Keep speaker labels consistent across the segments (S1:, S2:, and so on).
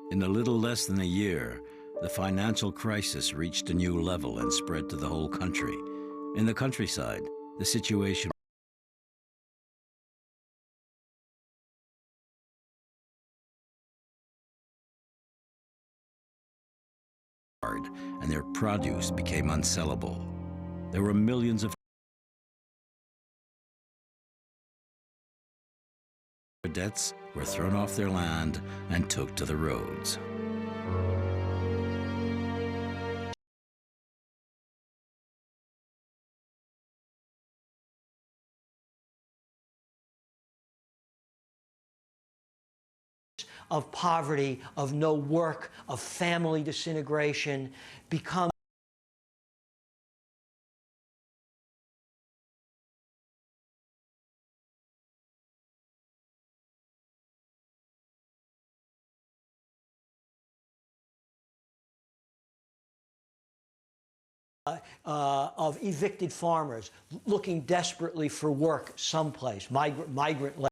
S1: In a little less than a year, the financial crisis reached a new level and spread to the whole country. In the countryside, the situation was hard, and their produce became unsellable. There were millions of cadets were thrown off their land and took to the roads.
S2: Of poverty, of no work, of family disintegration, become of evicted farmers looking desperately for work someplace, migrant by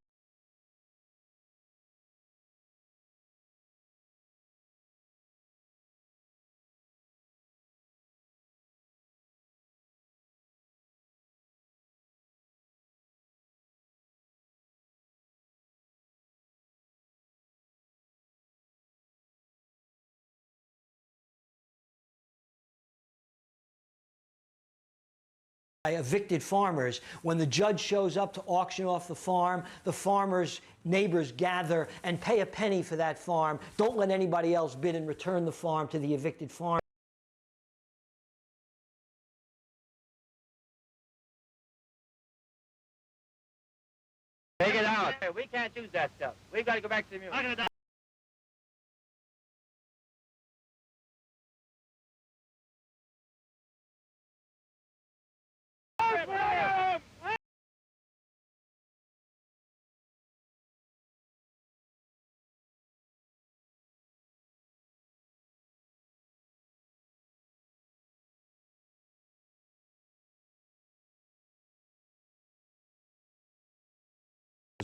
S2: evicted farmers. When the judge shows up to auction off the farmers' neighbors gather and pay a penny for that farm. Don't let anybody else bid and return the farm to the evicted farmer.
S3: Take it out. We can't use that stuff. We've got to go back to the music.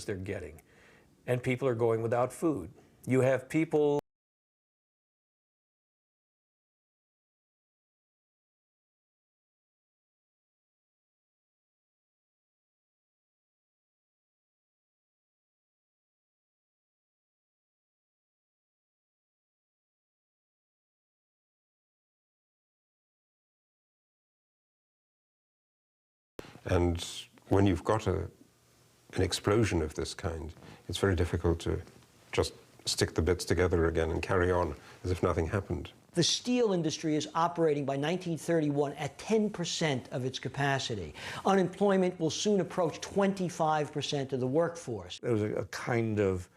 S4: They're getting, and people are going without food. You have people
S5: and when you've got an explosion of this kind, it's very difficult to just stick the bits together again and carry on as if nothing happened.
S2: The steel industry is operating by 1931 at 10% of its capacity. Unemployment will soon approach 25% of the workforce.
S6: There was a kind of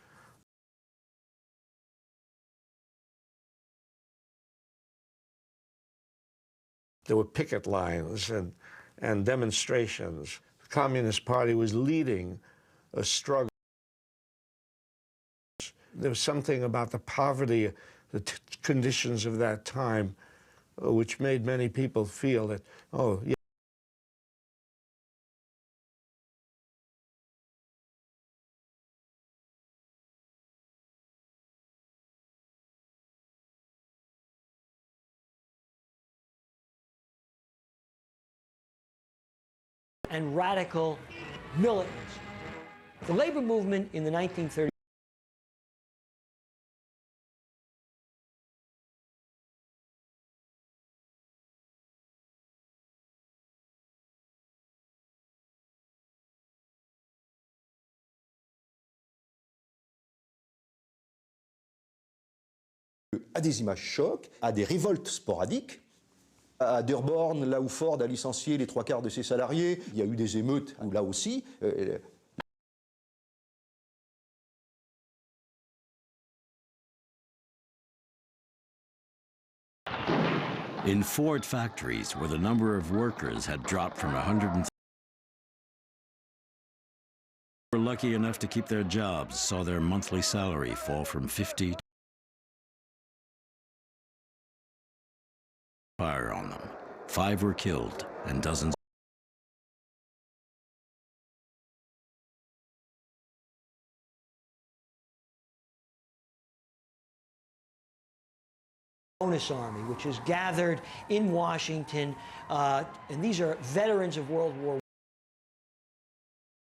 S6: there were picket lines and demonstrations. The Communist Party was leading a struggle. There was something about the poverty, the conditions of that time, which made many people feel that, oh, yeah.
S2: And radical militants. The labor movement in the 1930s
S7: à des images chocs, à des révoltes sporadiques. À Dearborn, là où Ford a licencié les 3/4 de ses salariés, il y a eu des émeutes où là aussi.
S1: in Ford factories, where the number of workers had dropped from 100 were lucky enough to keep their jobs, saw their monthly salary fall from 50 fire on them. 5 were killed and dozens
S2: bonus army, which is gathered in Washington, and these are veterans of World War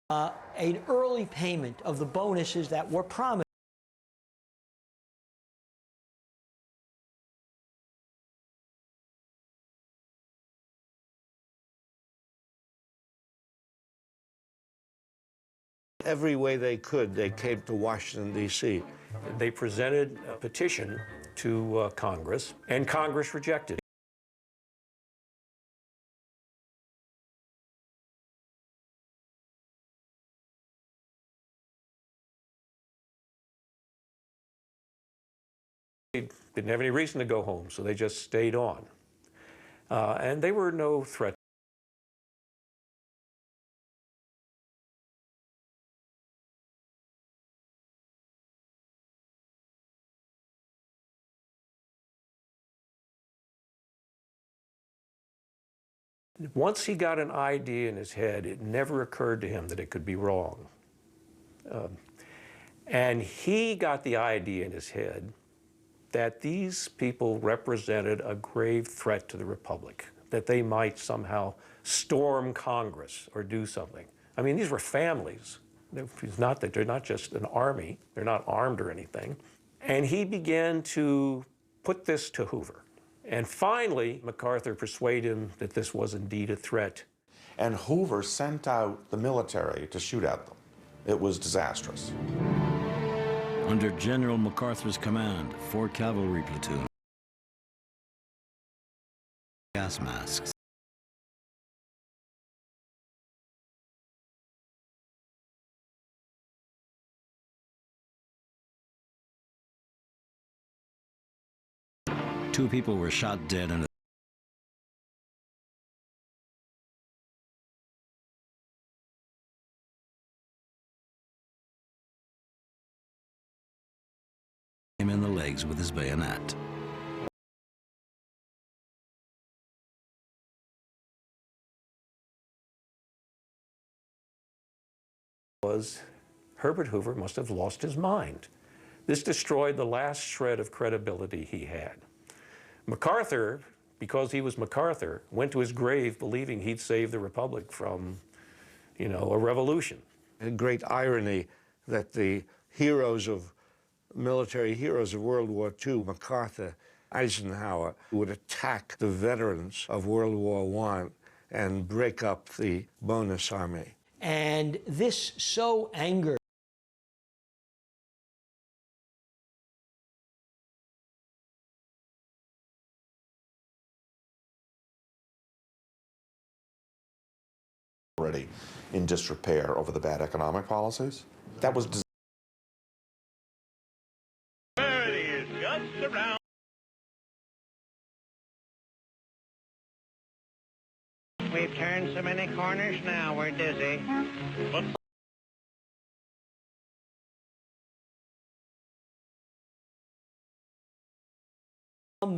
S2: I. An early payment of the bonuses that were promised.
S6: Every way they could, they came to Washington, D.C.
S4: They presented a petition to Congress, and Congress rejected it. They didn't have any reason to go home, so they just stayed on. And they were no threat. Once he got an idea in his head, it never occurred to him that it could be wrong. And he got the idea in his head that these people represented a grave threat to the Republic, that they might somehow storm Congress or do something. I mean, these were families. It's not that they're not just an army, they're not armed or anything. And he began to put this to Hoover. And finally, MacArthur persuaded him that this was indeed a threat.
S8: And Hoover sent out the military to shoot at them. It was disastrous.
S1: Under General MacArthur's command, 4 cavalry platoons, gas masks. Two people were shot dead and him in the legs with his bayonet.
S4: Was Herbert Hoover must have lost his mind. This destroyed the last shred of credibility he had. MacArthur, because he was MacArthur, went to his grave believing he'd save the Republic from, a revolution.
S6: A great irony that the military heroes of World War II, MacArthur, Eisenhower, would attack the veterans of World War I and break up the bonus army.
S2: And this so angered
S8: Already in disrepair over the bad economic policies. That was
S3: We've turned so many corners now, we're dizzy.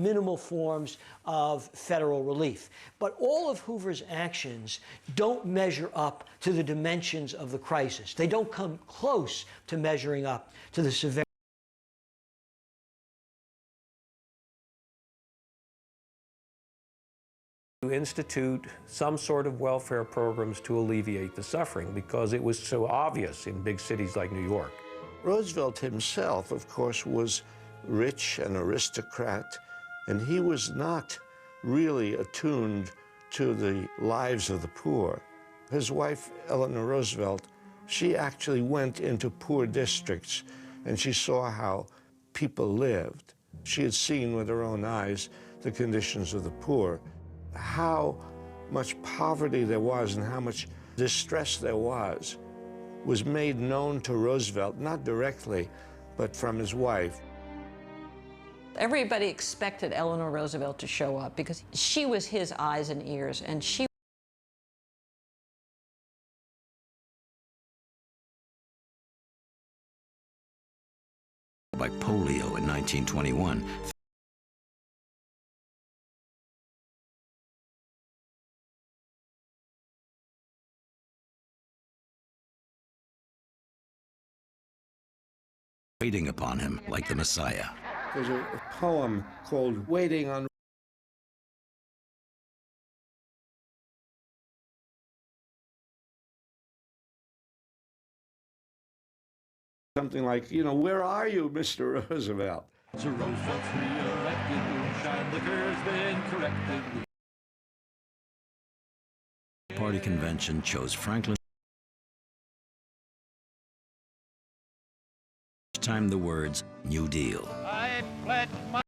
S2: minimal forms of federal relief. But all of Hoover's actions don't measure up to the dimensions of the crisis. They don't come close to measuring up to the severity.
S4: To institute some sort of welfare programs to alleviate the suffering because it was so obvious in big cities like New York.
S6: Roosevelt himself, of course, was rich, an aristocrat, and he was not really attuned to the lives of the poor. His wife, Eleanor Roosevelt, she actually went into poor districts and she saw how people lived. She had seen with her own eyes the conditions of the poor, how much poverty there was and how much distress there was made known to Roosevelt, not directly, but from his wife.
S9: Everybody expected Eleanor Roosevelt to show up because she was his eyes and ears, and she
S1: by polio in 1921. Waiting upon him like the Messiah.
S6: There's a poem called Waiting on something like, you know, where are you, Mr. Roosevelt?
S10: So Roosevelt's re-elected, moonshine liquor's been corrected.
S1: Party convention chose Franklin. Time the words New Deal.
S3: I pledge my...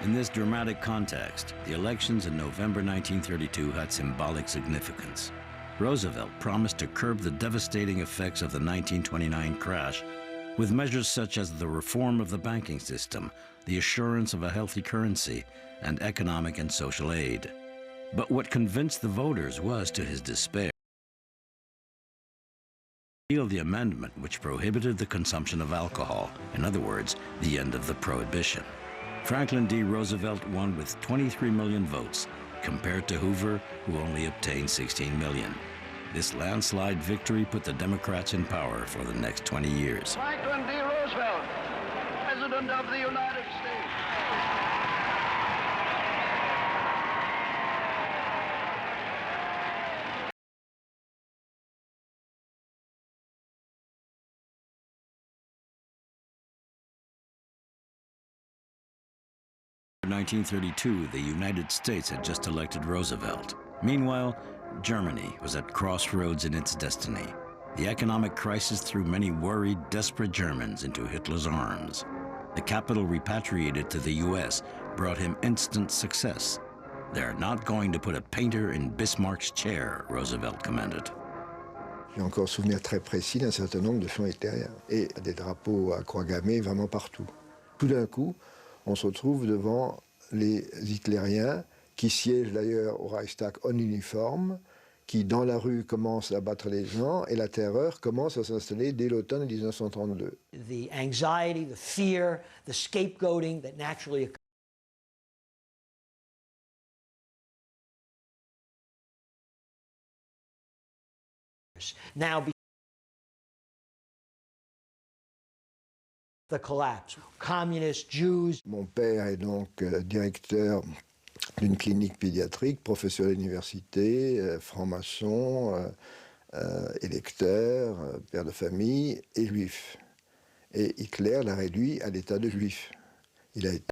S1: In this dramatic context, the elections in November 1932 had symbolic significance. Roosevelt promised to curb the devastating effects of the 1929 crash with measures such as the reform of the banking system, the assurance of a healthy currency, and economic and social aid. But what convinced the voters was, to his despair, the amendment which prohibited the consumption of alcohol, in other words, the end of the prohibition. Franklin D. Roosevelt won with 23 million votes, compared to Hoover, who only obtained 16 million. This landslide victory put the Democrats in power for the next 20 years.
S3: Franklin D. Roosevelt, President of the United States.
S1: In 1932, the United States had just elected Roosevelt. Meanwhile, Germany was at crossroads in its destiny. The economic crisis threw many worried, desperate Germans into Hitler's arms. The capital repatriated to the U.S. brought him instant success. They're not going to put a painter in Bismarck's chair, Roosevelt commented.
S11: J'ai encore souvenir très précis d'un certain nombre de champs hitlériens et des drapeaux à croix gammée vraiment partout. Tout d'un coup, on se retrouve devant les hitlériens qui siègent d'ailleurs au Reichstag en uniforme, qui dans la rue commencent à battre les gens, et la terreur commence à s'installer dès l'automne 1932.
S2: The anxiety, the fear, the scapegoating that naturally occurs. Now, the collapse. Communists, Jews.
S11: Mon père est donc directeur d'une clinique pédiatrique, professeur à l'université, franc-maçon, électeur, père de famille et juif. Et Hitler l'a réduit à l'état de juif. Il a été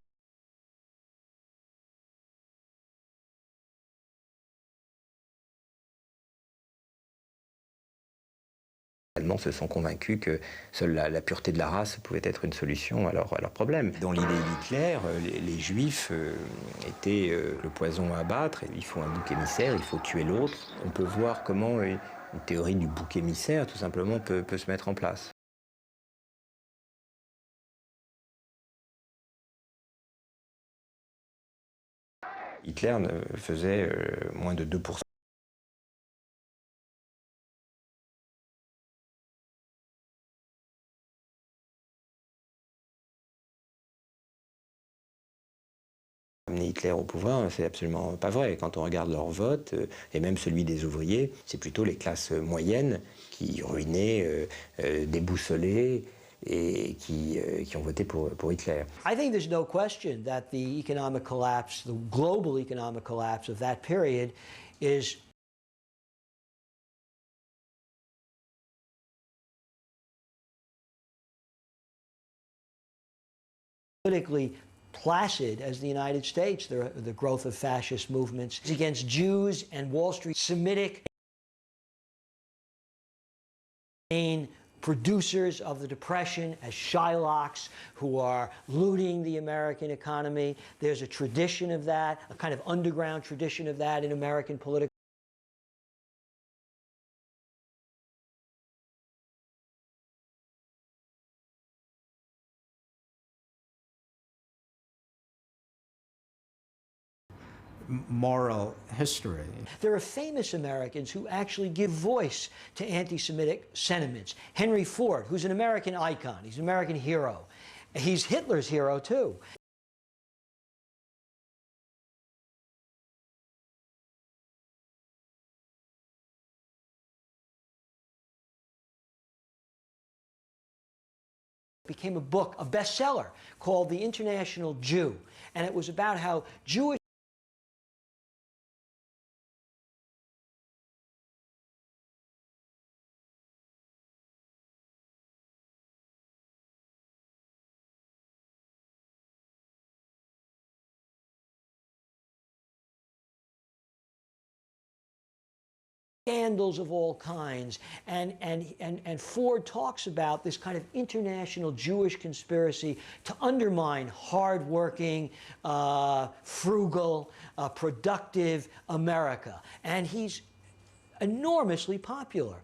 S12: Les Allemands se sont convaincus que seule la pureté de la race pouvait être une solution à leurs problèmes. Dans l'idée d'Hitler, les Juifs étaient le poison à abattre. Il faut un bouc émissaire, il faut tuer l'autre. On peut voir comment une théorie du bouc émissaire, tout simplement, peut se mettre en place. Hitler faisait moins de 2%. Amener Hitler au pouvoir, c'est absolument pas vrai. Quand on regarde leur vote, et même celui des ouvriers, c'est plutôt les classes moyennes qui ruinaient, déboussolées, et qui ont voté pour Hitler.
S2: I think there's no question that the economic collapse, the global economic collapse of that period is politically placid as the United States. The growth of fascist movements against Jews and Wall Street, Semitic producers of the Depression as Shylocks who are looting the American economy. There's a tradition of that, a kind of underground tradition of that in American political.
S13: Moral history.
S2: There are famous Americans who actually give voice to anti-Semitic sentiments. Henry Ford, who's an American icon, he's an American hero. He's Hitler's hero too. became a book, a bestseller, called The International Jew. And it was about how Jewish scandals of all kinds, and Ford talks about this kind of international Jewish conspiracy to undermine hardworking, frugal, productive America, and he's enormously popular.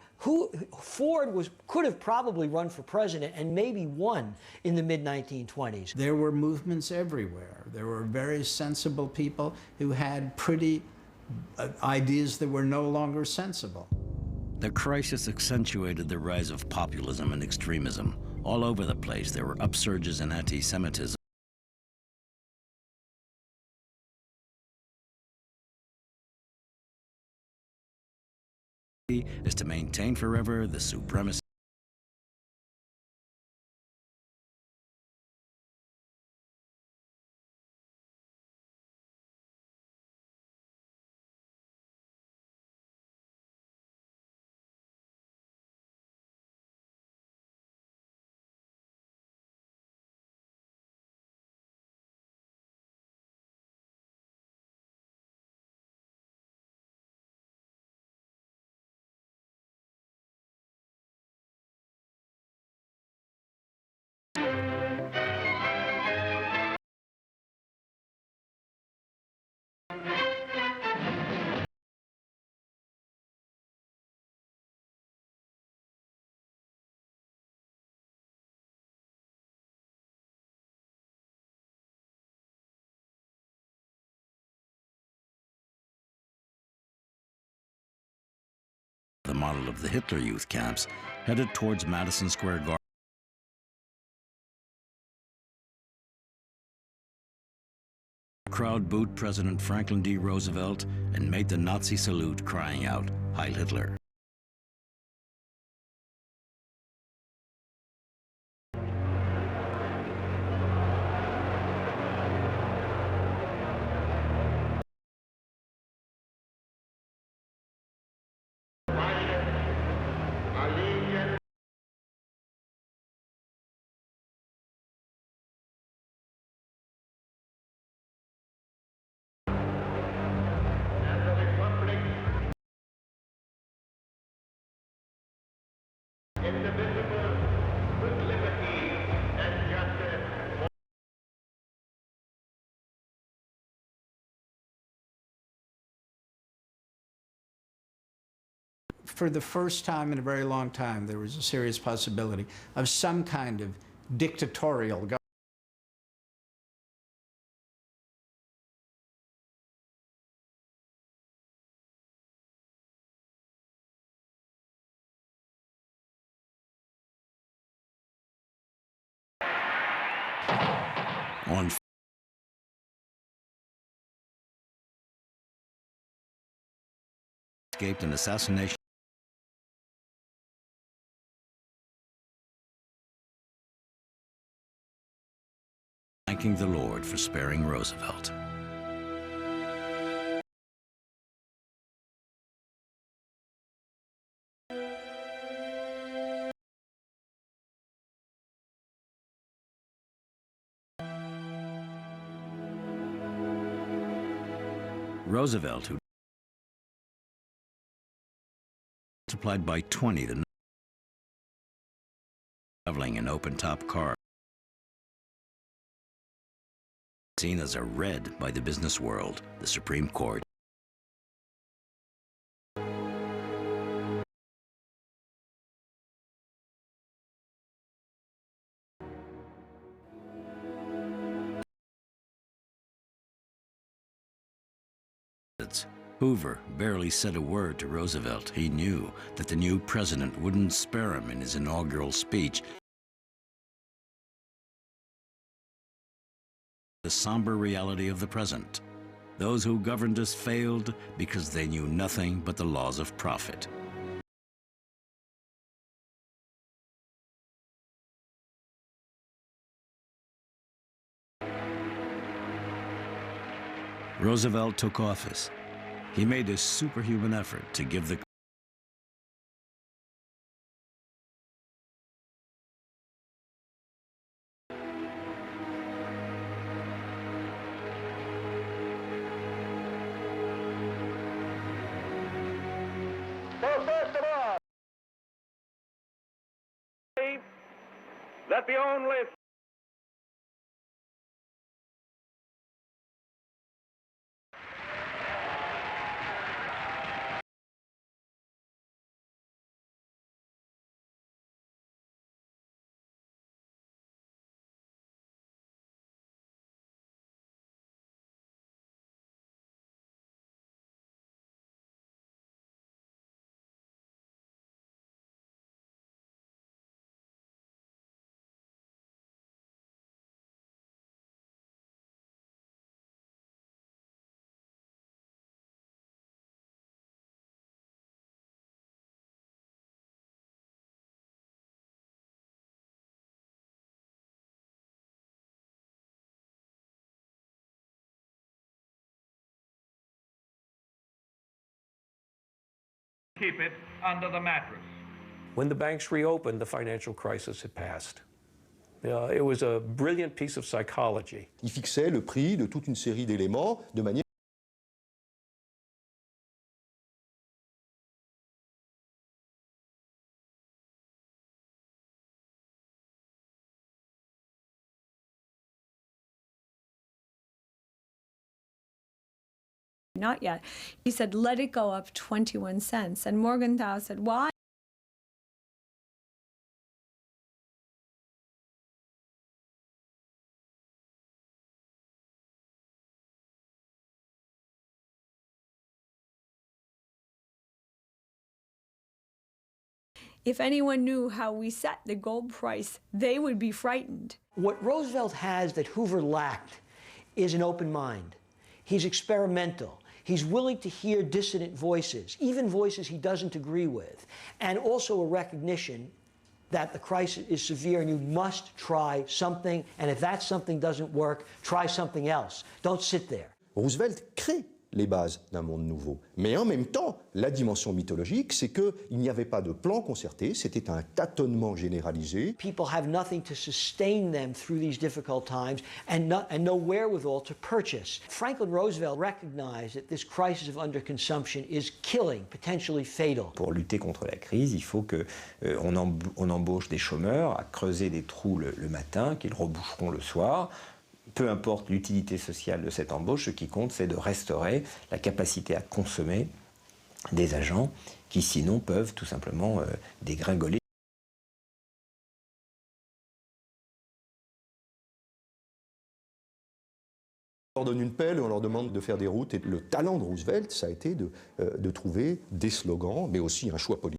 S2: Ford could have probably run for president and maybe won in the mid-1920s.
S13: There were movements everywhere. There were very sensible people who had pretty ideas that were no longer sensible.
S1: The crisis accentuated the rise of populism and extremism. All over the place, there were upsurges in anti-Semitism. Is to maintain forever the supremacy the model of the Hitler Youth camps, headed towards Madison Square Garden. The crowd booed President Franklin D. Roosevelt and made the Nazi salute, crying out, "Heil Hitler."
S13: For the first time in a very long time, there was a serious possibility of some kind of dictatorial government.
S1: On escaped an assassination. Thanking the Lord for sparing Roosevelt. Roosevelt, who multiplied by 20 the traveling in open-top car, seen as a red by the business world, the Supreme Court. Hoover barely said a word to Roosevelt. He knew that the new president wouldn't spare him in his inaugural speech. The somber reality of the present. Those who governed us failed because they knew nothing but the laws of profit. Roosevelt took office. He made a superhuman effort to give the
S3: Let the only keep it under the mattress.
S4: When the banks reopened, the financial crisis had passed. It was a brilliant piece of psychology.
S7: Il fixait le prix de toute une série d'éléments de manière.
S14: Not yet. He said, let it go up 21 cents. And Morgenthau said, why? If anyone knew how we set the gold price, they would be frightened.
S2: What Roosevelt has that Hoover lacked is an open mind. He's experimental. He's willing to hear dissident voices, even voices he doesn't agree with, and also a recognition that the crisis is severe and you must try something, and if that something doesn't work, try something else. Don't sit there.
S7: Roosevelt crée les bases d'un monde nouveau. Mais en même temps, la dimension mythologique, c'est qu'il n'y avait pas de plan concerté, c'était un tâtonnement généralisé.
S2: People have nothing to sustain them through these difficult times and no wherewithal to purchase. Franklin Roosevelt recognized that this crisis of underconsumption is killing, potentially fatal.
S12: Pour lutter contre la crise, il faut qu'on embauche des chômeurs à creuser des trous le matin, qu'ils reboucheront le soir. Peu importe l'utilité sociale de cette embauche, ce qui compte, c'est de restaurer la capacité à consommer des agents qui, sinon, peuvent tout simplement dégringoler.
S7: On leur donne une pelle et on leur demande de faire des routes. Et le talent de Roosevelt, ça a été de trouver des slogans, mais aussi un choix politique.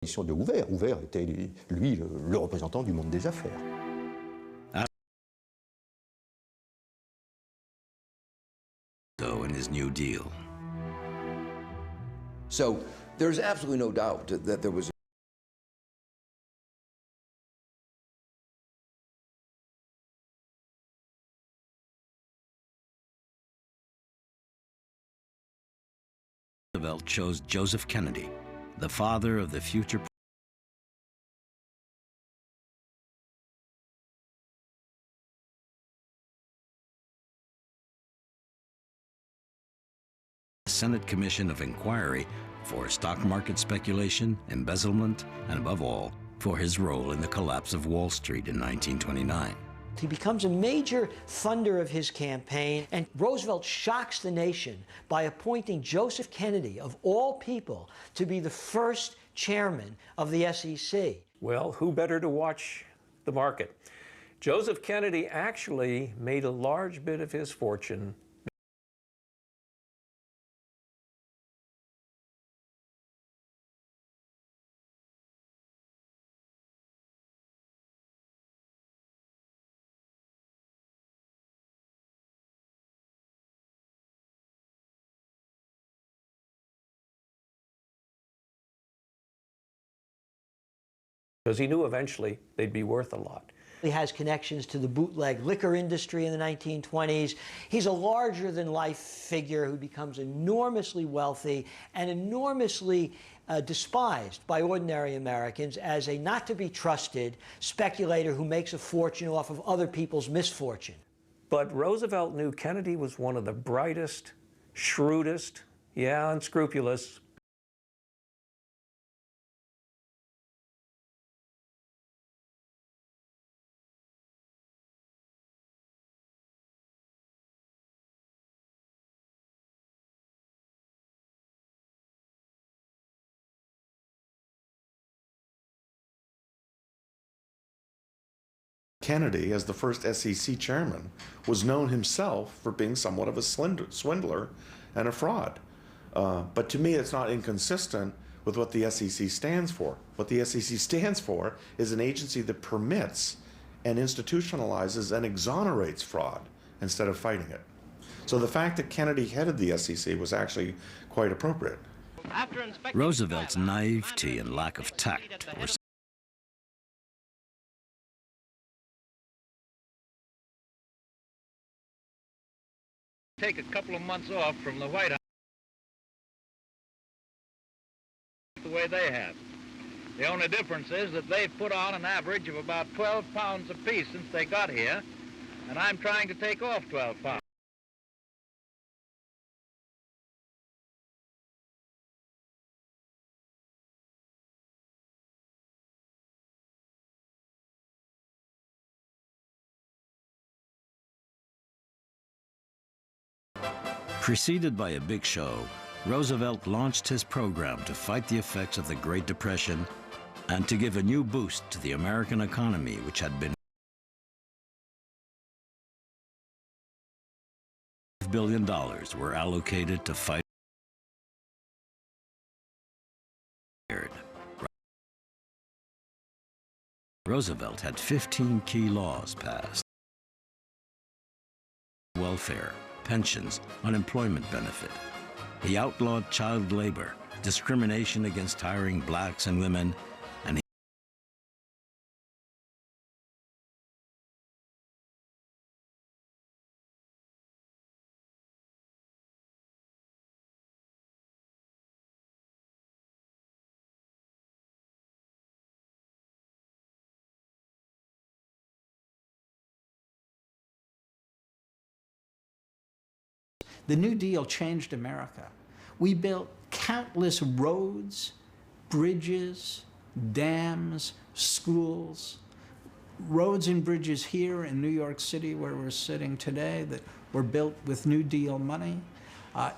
S7: De Hoover. Hoover était, lui, le représentant du monde des affaires.
S1: in his New Deal.
S15: So there's absolutely no doubt that there was
S1: Roosevelt chose Joseph Kennedy, the father of the future Senate Commission of Inquiry for stock market speculation, embezzlement, and above all, for his role in the collapse of Wall Street in 1929.
S2: He becomes a major funder of his campaign, and Roosevelt shocks the nation by appointing Joseph Kennedy, of all people, to be the first chairman of the SEC.
S4: Well, who better to watch the market? Joseph Kennedy actually made a large bit of his fortune because he knew eventually they'd be worth a lot.
S2: He has connections to the bootleg liquor industry in the 1920s. He's a larger-than-life figure who becomes enormously wealthy and enormously despised by ordinary Americans as a not-to-be-trusted speculator who makes a fortune off of other people's misfortune.
S4: But Roosevelt knew Kennedy was one of the brightest, shrewdest, unscrupulous
S8: Kennedy, as the first SEC chairman, was known himself for being somewhat of a swindler and a fraud. But to me, it's not inconsistent with what the SEC stands for. What the SEC stands for is an agency that permits and institutionalizes and exonerates fraud instead of fighting it. So the fact that Kennedy headed the SEC was actually quite appropriate.
S1: Roosevelt's naivety and lack of tact were
S16: take a couple of months off from the White House the way they have. The only difference is that they've put on an average of about 12 pounds apiece since they got here, and I'm trying to take off 12 pounds.
S1: Preceded by a big show, Roosevelt launched his program to fight the effects of the Great Depression and to give a new boost to the American economy, which had been $5 billion were allocated to fight. Roosevelt had 15 key laws passed: welfare, pensions, unemployment benefit. He outlawed child labor, discrimination against hiring blacks and women, and
S13: The New Deal changed America. We built countless roads, bridges, dams, schools, roads and bridges here in New York City where we're sitting today that were built with New Deal money.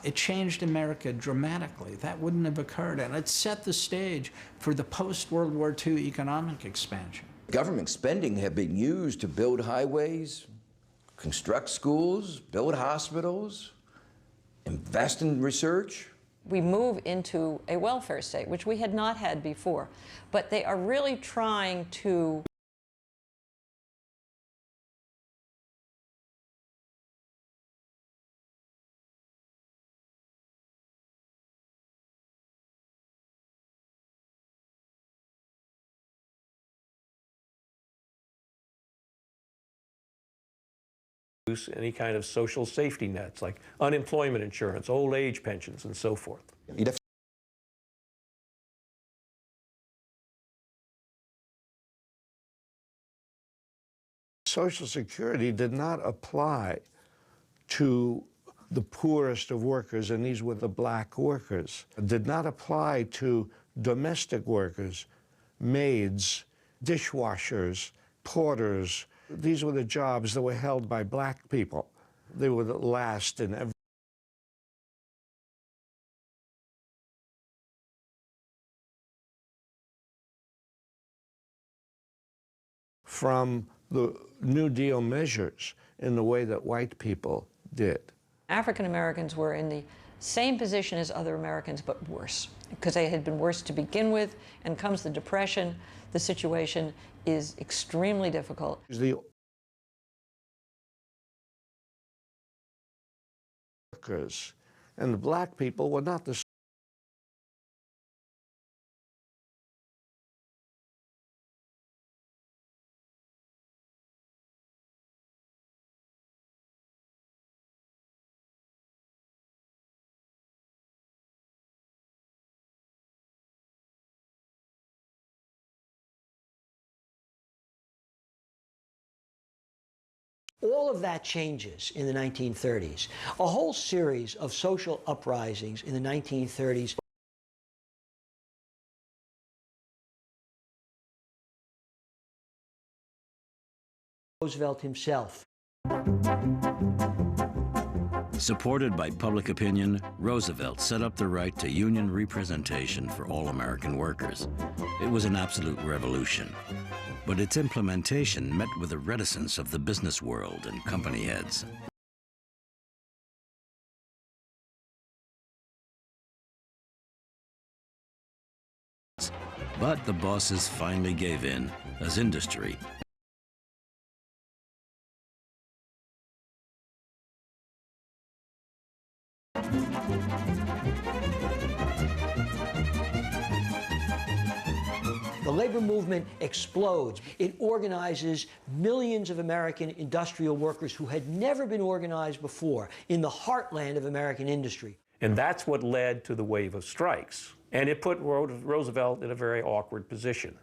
S13: It changed America dramatically. That wouldn't have occurred, and it set the stage for the post-World War II economic expansion.
S15: Government spending had been used to build highways, construct schools, build hospitals, invest in research.
S9: We move into a welfare state, which we had not had before, but they are really trying to
S4: any kind of social safety nets like unemployment insurance, old age pensions, and so forth.
S6: Social Security did not apply to the poorest of workers, and these were the black workers. It did not apply to domestic workers, maids, dishwashers, porters. These were the jobs that were held by black people. They were the last in every. From the New Deal measures in the way that white people did.
S9: African Americans were in the same position as other Americans, but worse, because they had been worse to begin with, and comes the Depression, the situation is extremely difficult.
S6: The workers and the black people were not the
S2: All of that changes in the 1930s. A whole series of social uprisings in the 1930s. Roosevelt himself.
S1: Supported by public opinion, Roosevelt set up the right to union representation for all American workers. It was an absolute revolution. But its implementation met with the reticence of the business world and company heads. But the bosses finally gave in as industry
S2: The labor movement explodes. It organizes millions of American industrial workers who had never been organized before in the heartland of American industry.
S4: And that's what led to the wave of strikes. And it put Roosevelt in a very awkward position.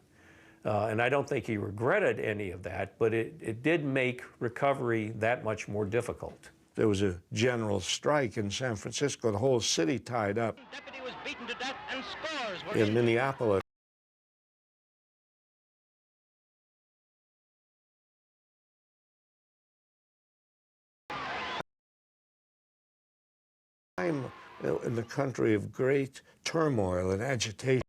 S4: And I don't think he regretted any of that, but it did make recovery that much more difficult.
S6: There was a general strike in San Francisco, the whole city tied up.
S3: Deputy was beaten to death and scores were
S6: In Minneapolis. I'm in the country of great turmoil and agitation.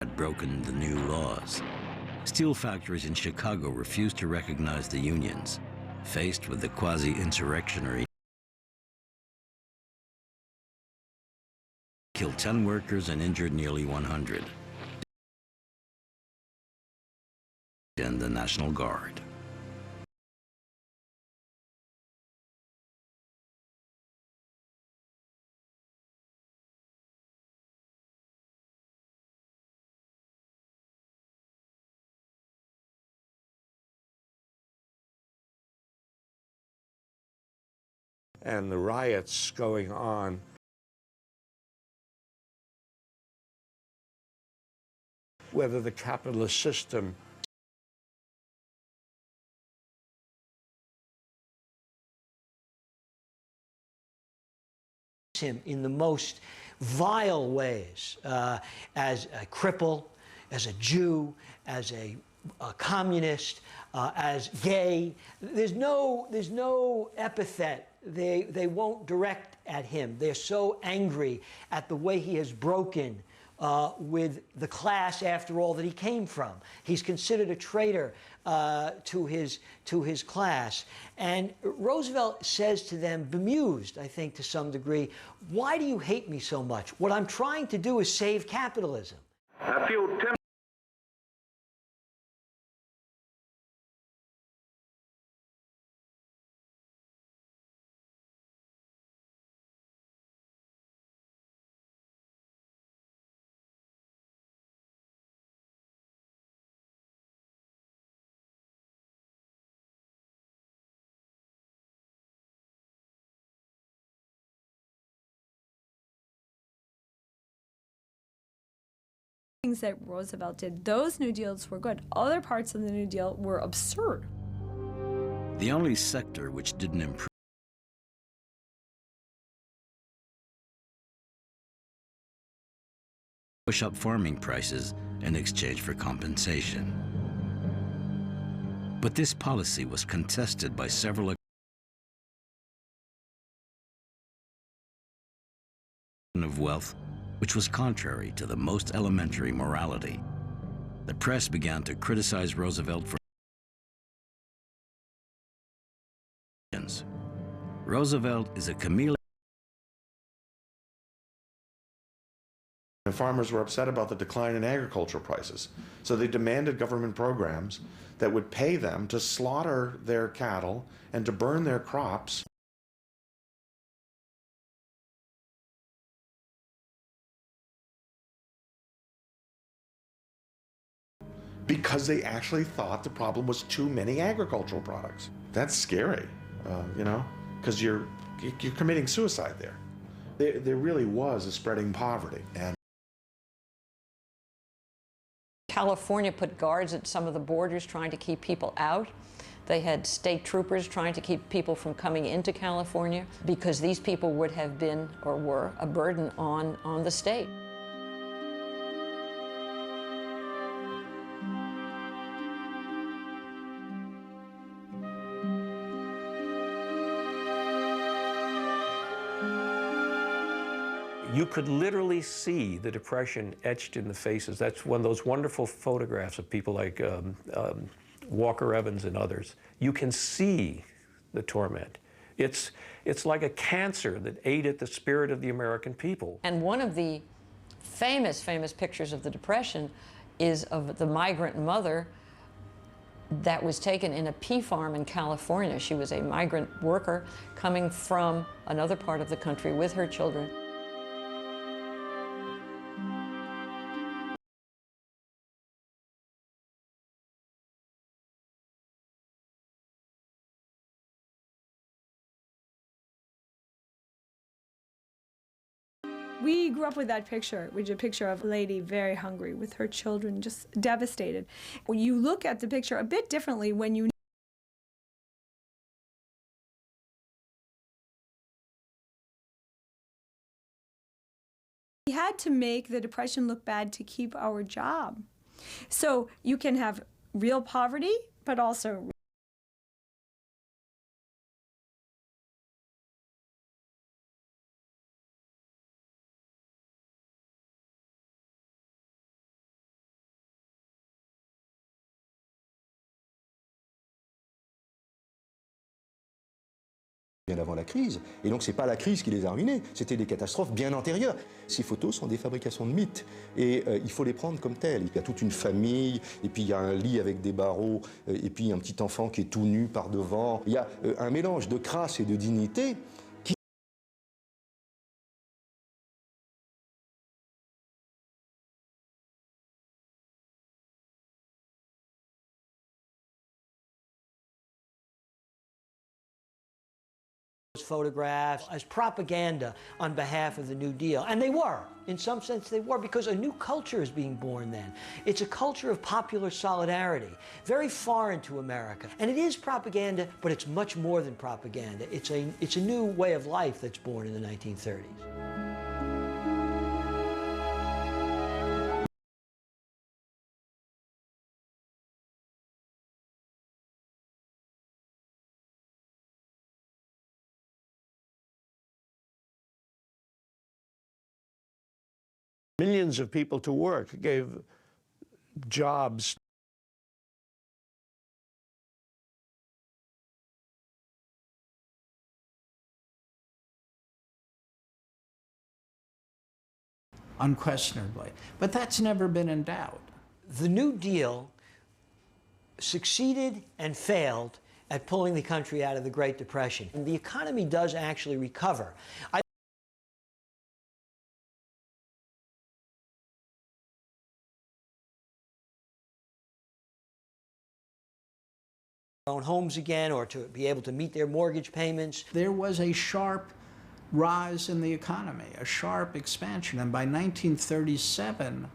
S1: had broken the new laws. Steel factories in Chicago refused to recognize the unions. Faced with the quasi-insurrectionary, killed 10 workers and injured nearly 100. And the National Guard.
S6: And the riots going on. Whether the capitalist system
S2: him in the most vile ways, as a cripple, as a Jew, as a communist, as gay. There's no epithet they won't direct at him. They're so angry at the way he has broken with the class, after all, that he came from. He's considered a traitor to his class. And Roosevelt says to them, bemused, I think, to some degree, why do you hate me so much? What I'm trying to do is save capitalism.
S3: A few
S14: things that Roosevelt did, those New Deals were good. Other parts of the New Deal were absurd.
S1: The only sector which didn't improve push up farming prices in exchange for compensation. But this policy was contested by several of wealth, which was contrary to the most elementary morality. The press began to criticize Roosevelt for Roosevelt is a chameleon.
S8: The farmers were upset about the decline in agricultural prices, so they demanded government programs that would pay them to slaughter their cattle and to burn their crops. Because they actually thought the problem was too many agricultural products. That's scary, you know, because you're committing suicide there. There really was a spreading poverty. And
S9: California put guards at some of the borders trying to keep people out. They had state troopers trying to keep people from coming into California because these people would have been or were a burden on the state.
S4: You could literally see the Depression etched in the faces. That's one of those wonderful photographs of people like Walker Evans and others. You can see the torment. It's like a cancer that ate at the spirit of the American people.
S9: And one of the famous pictures of the Depression is of the migrant mother that was taken in a pea farm in California. She was a migrant worker coming from another part of the country with her children.
S14: We grew up with that picture, which is a picture of a lady very hungry with her children, just devastated. When you look at the picture a bit differently when you we had to make the Depression look bad to keep our job. So you can have real poverty, but also
S7: bien avant la crise. Et donc, ce n'est pas la crise qui les a ruinés, c'était des catastrophes bien antérieures. Ces photos sont des fabrications de mythes, et il faut les prendre comme telles. Il y a toute une famille, et puis il y a un lit avec des barreaux, et puis un petit enfant qui est tout nu par devant. Il y a un mélange de crasse et de dignité qui...
S2: Photographs as propaganda on behalf of the New Deal. And they were. In some sense, they were, because a new culture is being born then. It's a culture of popular solidarity, very foreign to America. And it is propaganda, but it's much more than propaganda. It's a new way of life that's born in the 1930s.
S6: Millions of people to work, gave jobs.
S13: Unquestionably. But that's never been in doubt.
S2: The New Deal succeeded and failed at pulling the country out of the Great Depression. And the economy does actually recover. Own homes again, or to be able to meet their mortgage payments.
S13: There was a sharp rise in the economy, a sharp expansion, and by 1937,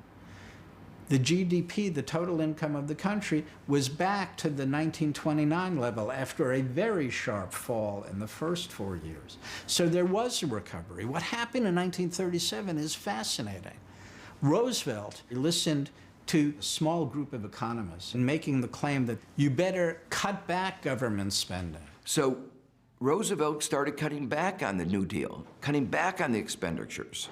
S13: the GDP, the total income of the country, was back to the 1929 level after a very sharp fall in the first 4 years. So there was a recovery. What happened in 1937 is fascinating. Roosevelt listened to a small group of economists and making the claim that you better cut back government spending.
S15: So Roosevelt started cutting back on the New Deal, cutting back on the expenditures.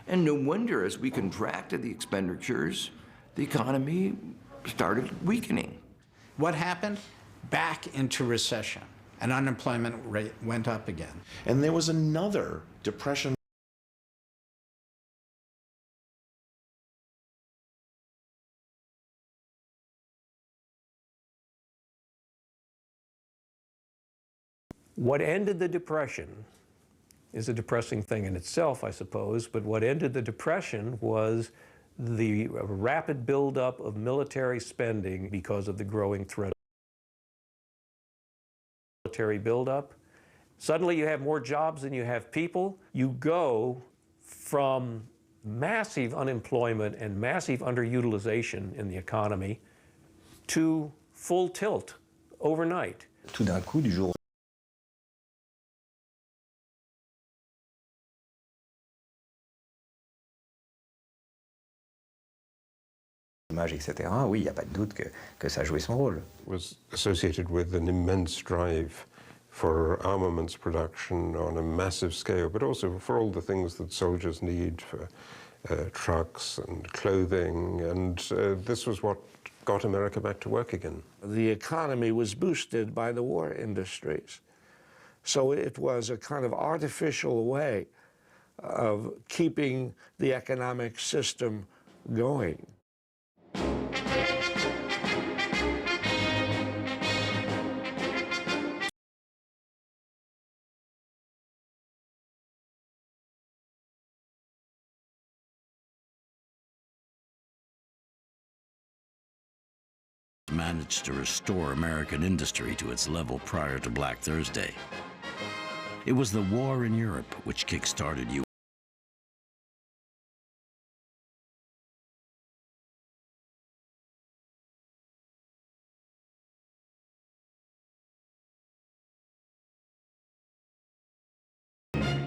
S15: And no wonder, as we contracted the expenditures, the economy started weakening.
S13: What happened? Back into recession. and unemployment rate went up again.
S8: And there was another depression.
S4: What ended the Depression is a depressing thing in itself, I suppose, but what ended the Depression was the rapid buildup of military spending because of the growing threat of military buildup. Suddenly you have more jobs than you have people. You go from massive unemployment and massive underutilization in the economy to full tilt overnight.
S12: Tout d'un coup, du jour etc. Oui, il n'y a pas de doute que ça a joué son rôle.
S5: Was associated with an immense drive for armaments production on a massive scale, but also for all the things that soldiers need, for trucks and clothing, and this was what got America back to work again.
S6: The economy was boosted by the war industries. So it was a kind of artificial way of keeping the economic system going.
S1: Managed to restore American industry to its level prior to Black Thursday. It was the war in Europe which kick-started U.S.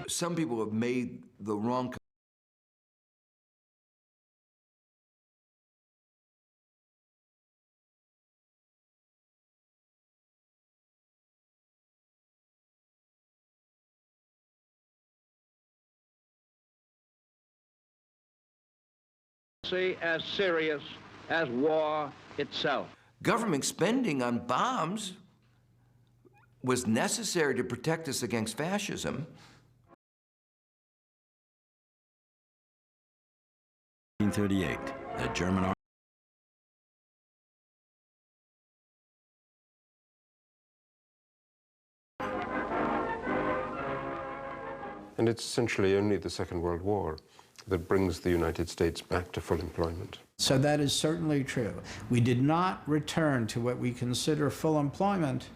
S15: Some people have made the wrong
S3: as serious as war itself.
S15: Government spending on bombs was necessary to protect us against fascism.
S1: 1938, the German army.
S5: And it's essentially only the Second World War that brings the United States back to full employment.
S13: So that is certainly true. We did not return to what we consider full employment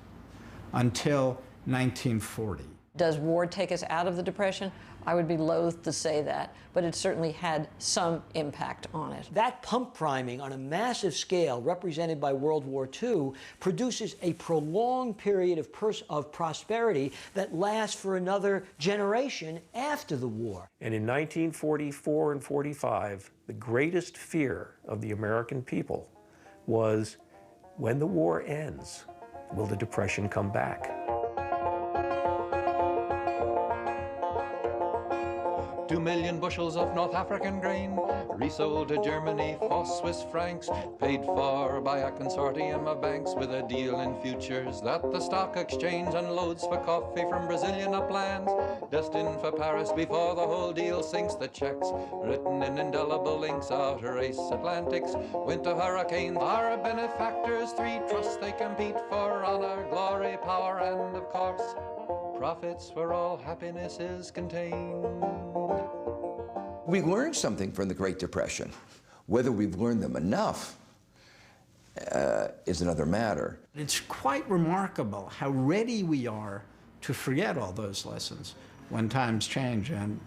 S13: until 1940.
S9: Does war take us out of the Depression? I would be loath to say that, but it certainly had some impact on it.
S2: That pump priming on a massive scale, represented by World War II, produces a prolonged period of prosperity that lasts for another generation after the war.
S4: And in 1944 and 45, the greatest fear of the American people was, when the war ends, will the Depression come back?
S10: 2 million bushels of North African grain, resold to Germany for Swiss francs, paid for by a consortium of banks with a deal in futures that the stock exchange unloads for coffee from Brazilian uplands, destined for Paris before the whole deal sinks. The checks, written in indelible inks, outer race Atlantics, winter hurricanes, our benefactors, 3 trusts they compete for honor, glory, power, and of course, profits where all happiness is contained.
S15: We learned something from the Great Depression. Whether we've learned them enough is another matter.
S13: It's quite remarkable how ready we are to forget all those lessons when times change, and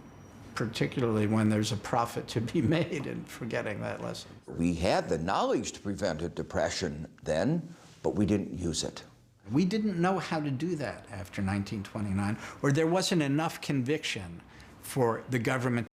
S13: particularly when there's a profit to be made in forgetting that lesson.
S15: We had the knowledge to prevent a depression then, but we didn't use it.
S13: We didn't know how to do that after 1929, or there wasn't enough conviction for the government.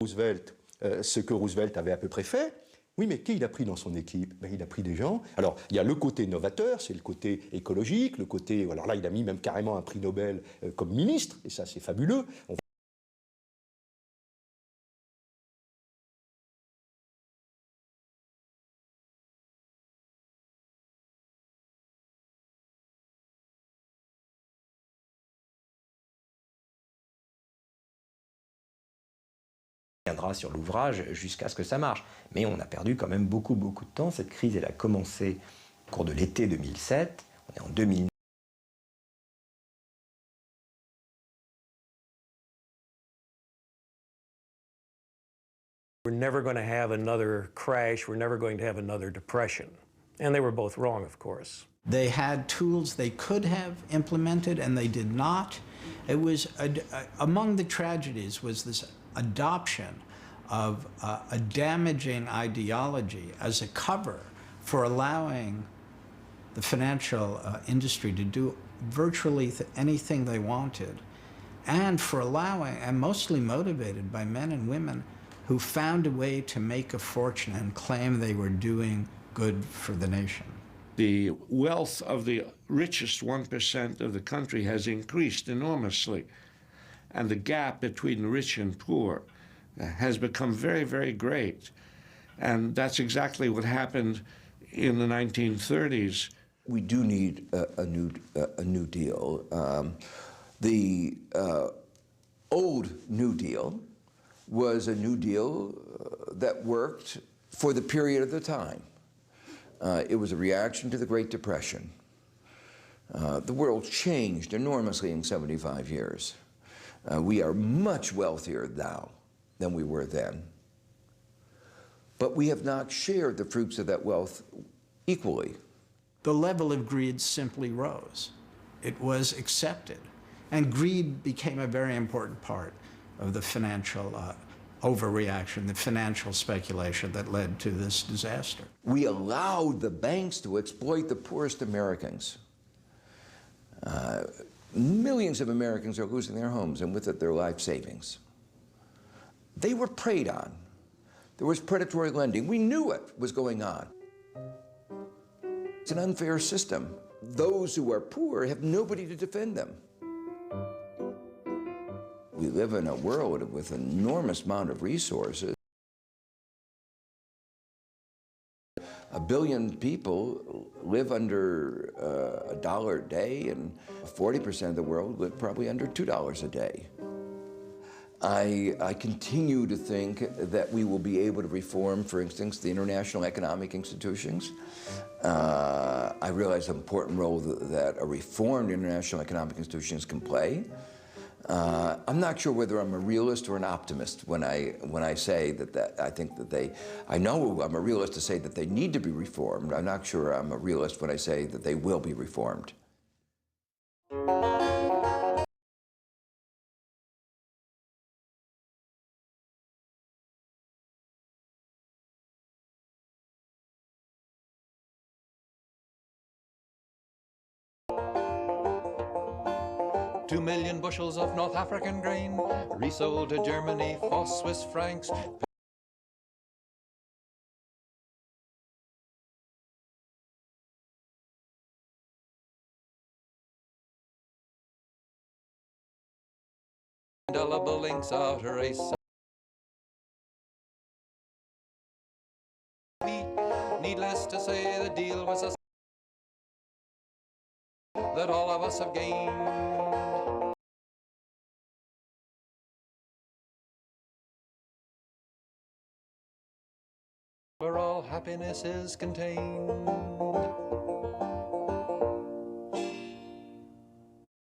S7: Roosevelt, ce que Roosevelt avait à peu près fait. Oui, mais qui il a pris dans son équipe? Ben, il a pris des gens. Alors, il y a le côté novateur, c'est le côté écologique, le côté... Alors là, il a mis même carrément un prix Nobel comme ministre, et ça, c'est fabuleux.
S12: viendra sur l'ouvrage jusqu'à ce que ça marche. Mais on a perdu quand même beaucoup de temps. Cette crise, elle a commencé au cours de l'été 2007. On est en 2009.
S4: We're never going to have another crash. We're never going to have another depression. And they were both wrong, of course.
S13: They had tools they could have implemented, and they did not. It was among the tragedies was this adoption of a damaging ideology as a cover for allowing the financial industry to do virtually anything they wanted, and for allowing, and mostly motivated by men and women who found a way to make a fortune and claim they were doing good for the nation.
S6: The wealth of the richest 1% of the country has increased enormously, and the gap between rich and poor has become very, very great. And that's exactly what happened in the 1930s.
S15: We do need a new deal. The old New Deal was a New Deal that worked for the period of the time. It was a reaction to the Great Depression. The world changed enormously in 75 years. We are much wealthier now than we were then. But we have not shared the fruits of that wealth equally.
S13: The level of greed simply rose. It was accepted. And greed became a very important part of the financial overreaction, the financial speculation that led to this disaster.
S15: We allowed the banks to exploit the poorest Americans. Millions of Americans are losing their homes and with it their life savings. They were preyed on. There was predatory lending. We knew it was going on. It's an unfair system. Those who are poor have nobody to defend them. We live in a world with an enormous amount of resources. 1 billion people live under $1 a day, and 40% of the world live probably under $2 a day. I continue to think that we will be able to reform, for instance, the international economic institutions. I realize the important role that a reformed international economic institutions can play. I'm not sure whether I'm a realist or an optimist when I say that I think that I know I'm a realist to say that they need to be reformed. I'm not sure I'm a realist when I say that they will be reformed.
S10: 2 million bushels of North African grain, resold to Germany for Swiss francs. Indelible links out a race. Needless to say, the deal was a that all of us have gained. Where all happiness is contained.